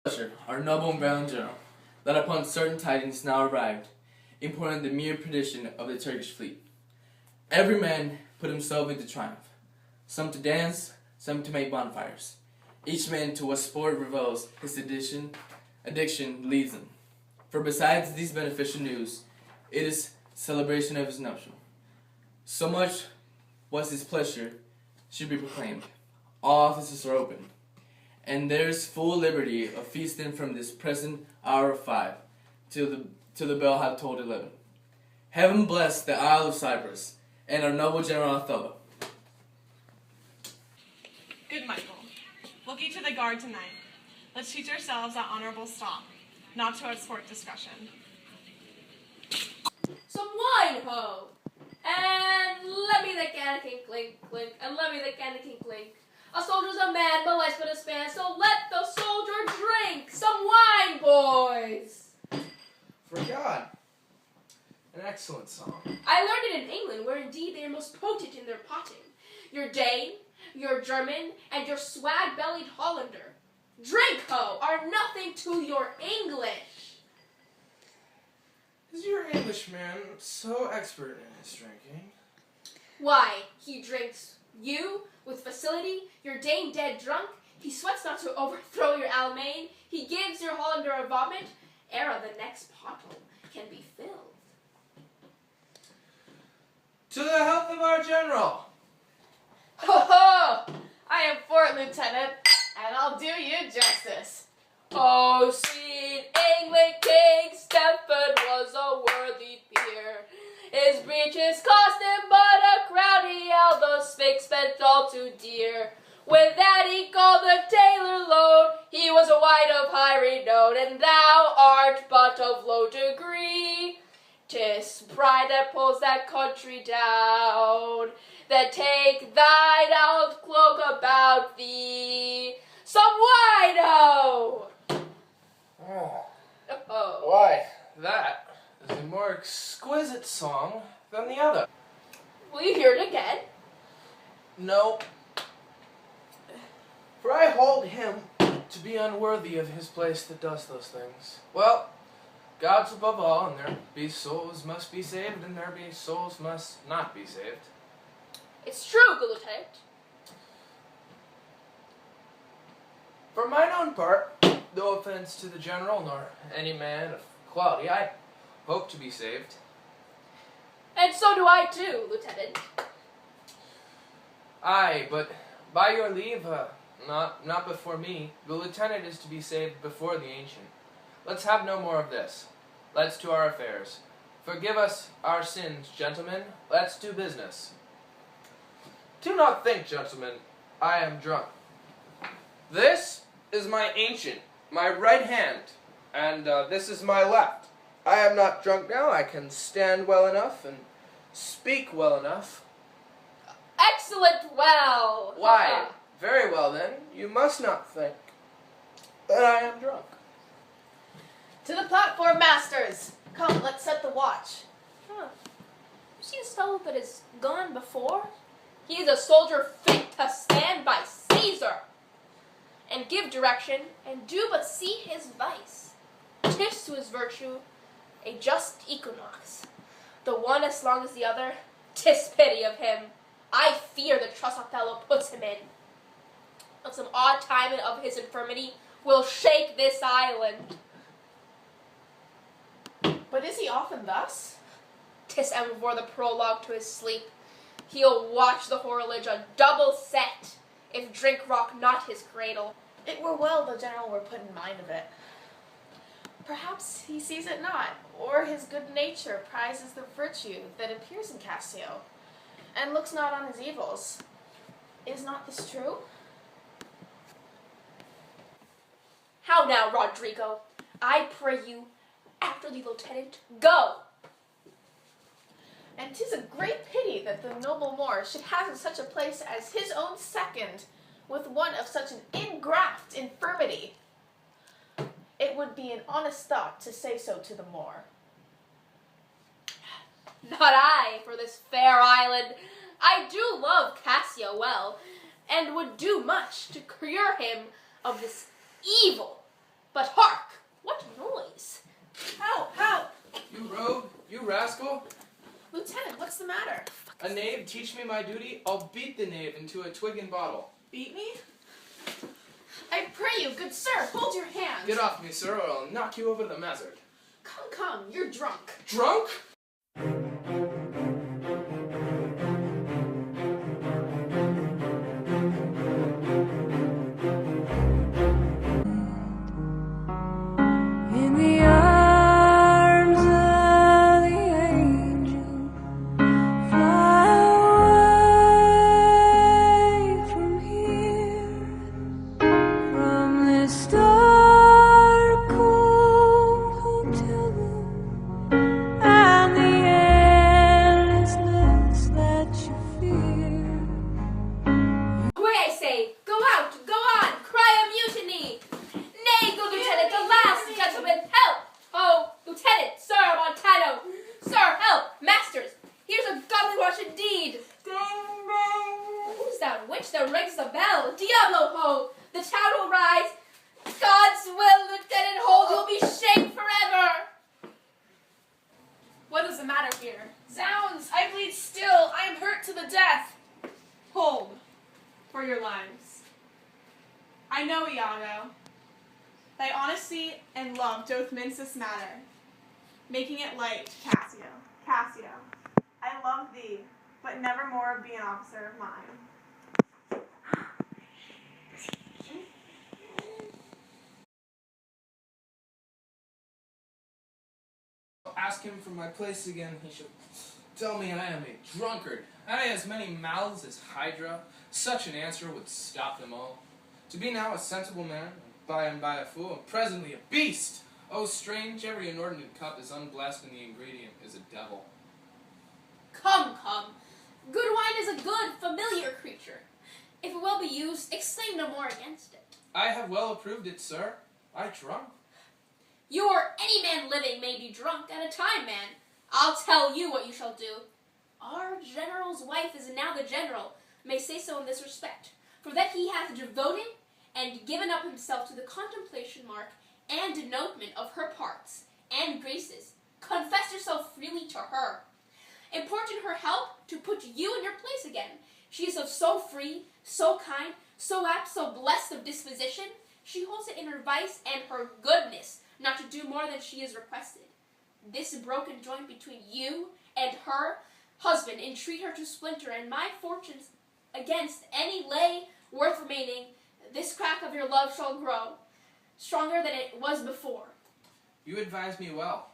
Pleasure, our noble and valiant general, that upon certain tidings now arrived, importing the mere perdition of the Turkish fleet, every man put himself into triumph, some to dance, some to make bonfires, each man to what sport revels his addiction leads him. For besides these beneficial news, it is celebration of his nuptial. So much was his pleasure should be proclaimed. All offices are open, and there is full liberty of feasting from this present hour of 5 till the bell have tolled 11. Heaven bless the Isle of Cyprus and our noble General Othello. Good Michael, looking to the guard tonight. Let's teach ourselves that honorable stop, not to outsport discussion. Some wine, ho! And let me the cannikin clink, clink, and let me the cannikin clink. A soldier's a man, but life's but a span, so let the soldier drink some wine, boys! For God. An excellent song. I learned it in England, where indeed they are most potent in their potting. Your Dane, your German, and your swag-bellied Hollander, drink, ho, are nothing to your English. Is your Englishman so expert in his drinking? Why, he drinks you with facility, your Dane dead drunk, he sweats not to overthrow your Almain, he gives your Hollander a vomit, ere the next bottle can be filled. To the health of our general! Ho ho! I am for it, Lieutenant, and I'll do you justice. Oh, sweet England King Stephen was a worthy peer. His breeches cost him but a crown, he held the spick spent all too dear. With that he called the tailor load, he was a wight of high renown, and thou art but of low degree. 'Tis pride that pulls that country down, that take thine old cloak about thee. Some wine, ho! Oh. Why, that is a more exquisite song than the other. Will you hear it again? No. For I hold him to be unworthy of his place that does those things. Well, God's above all, and there be souls must be saved, and there be souls must not be saved. It's true, good lieutenant. For mine own part, no offense to the general, nor any man of quality, I hope to be saved. And so do I too, lieutenant. Aye, but by your leave, not before me. The lieutenant is to be saved before the ancient. Let's have no more of this. Let's to our affairs. Forgive us our sins, gentlemen. Let's do business. Do not think, gentlemen, I am drunk. This is my ancient, my right hand, and this is my left. I am not drunk now. I can stand well enough and speak well enough. Excellent well! Why? Very well then. You must not think that I am drunk. To the platform, masters! Come, let's set the watch. Huh. You see this fellow that is gone before? He is a soldier fit to stand by Caesar, and give direction, and do but see his vice. 'Tis to his virtue a just equinox. The one as long as the other, 'tis pity of him. I fear the trust Othello puts him in. Of some odd time of his infirmity will shake this island. But is he often thus? 'Tis ever before the prologue to his sleep. He'll watch the horologe a double set, if drink rock not his cradle. It were well the general were put in mind of it. Perhaps he sees it not, or his good nature prizes the virtue that appears in Cassio, and looks not on his evils. Is not this true? How now, Rodrigo? I pray you, after the lieutenant, go! And 'tis a great pity that the noble Moor should have in such a place as his own second, with one of such an ingraft infirmity. It would be an honest thought to say so to the Moor. Not I, for this fair island. I do love Cassio well, and would do much to cure him of this evil. But hark! What noise? Help! Help! You rogue, you rascal. Lieutenant, what's the matter? A knave teach me my duty, I'll beat the knave into a twig and bottle. Beat me? I pray you, good sir, hold your hand. Get off me, sir, or I'll knock you over the mazzard. Come, you're drunk. Drunk? In the arms of the angel, fly away from here, from this dark, cold hotel room, and the endlessness that you fear. Away, I say! Go out! Go on! Cry of mutiny! Nay, good lieutenant, alas, gentlemen, help! Oh, lieutenant, sir, Montano! Sir, help! Masters! Here's a godly watch indeed! Ding, ding! Who's that witch that rings the bell? Diablo ho! The town will rise! God's will, lieutenant, hold, you'll be shamed forever! What is the matter here? Zounds! I bleed still! I am hurt to the death! Hold, for your lives. I know, Iago. Thy honesty and love doth mince this matter, making it light to Cassio. Cassio, I love thee, but never more be an officer of mine. Ask him for my place again, he shall tell me I am a drunkard. I as many mouths as Hydra. Such an answer would stop them all. To be now a sensible man, by and by a fool, and presently a beast! Oh, strange, every inordinate cup is unblessed, and the ingredient is a devil. Come. Good wine is a good, familiar creature. If it will be used, exclaim no more against it. I have well approved it, sir. I drunk. You or any man living may be drunk at a time, man. I'll tell you what you shall do. Our general's wife is now the general, may say so in this respect, for that he hath devoted and given up himself to the contemplation mark and denotement of her parts and graces. Confess yourself freely to her. Importune her help to put you in your place again. She is of so free, so kind, so apt, so blessed of disposition. She holds it in her vice and her goodness not to do more than she is requested. This broken joint between you and her husband entreat her to splinter, and my fortunes against any lay worth remaining, this crack of your love shall grow stronger than it was before. You advise me well.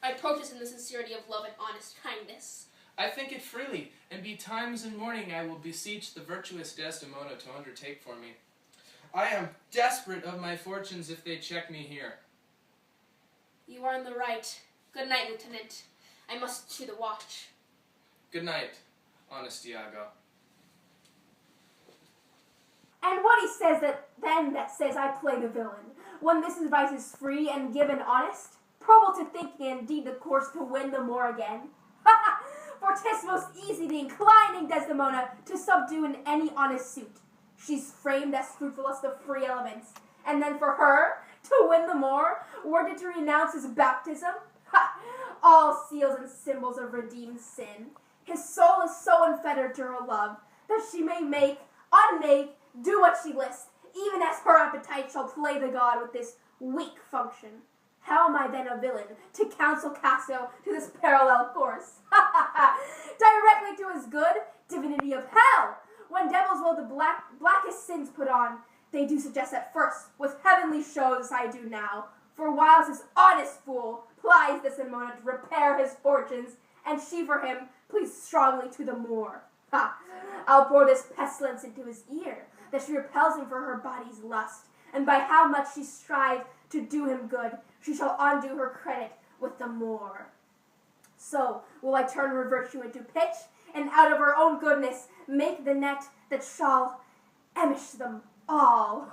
I protest in the sincerity of love and honest kindness. I think it freely, and betimes in morning I will beseech the virtuous Desdemona to undertake for me. I am desperate of my fortunes if they check me here. You are in the right. Good night, Lieutenant. I must to the watch. Good night, honest Iago. And what he says that says I play the villain, when this advice is free and given honest, probable to thinking indeed the course to win the more again. For 'tis most easy the inclining Desdemona to subdue in any honest suit. She's framed as fruitful as the free elements, and then for her to win the more, were it to renounce his baptism, all seals and symbols of redeemed sin. His soul is so unfettered to her love that she may make, unmake, do what she lists, even as her appetite shall play the god with this weak function. How am I then a villain to counsel Cassio to this parallel course? Directly to his good divinity of hell, when devils will the blackest sins put on, they do suggest at first, with heavenly shows I do now, for whiles this honest fool plies Desdemona to repair his fortunes, and she for him pleads strongly to the more. I'll pour this pestilence into his ear, that she repels him for her body's lust, and by how much she strives to do him good, she shall undo her credit with the more. So will I turn her virtue into pitch, and out of her own goodness make the net that shall emish them all.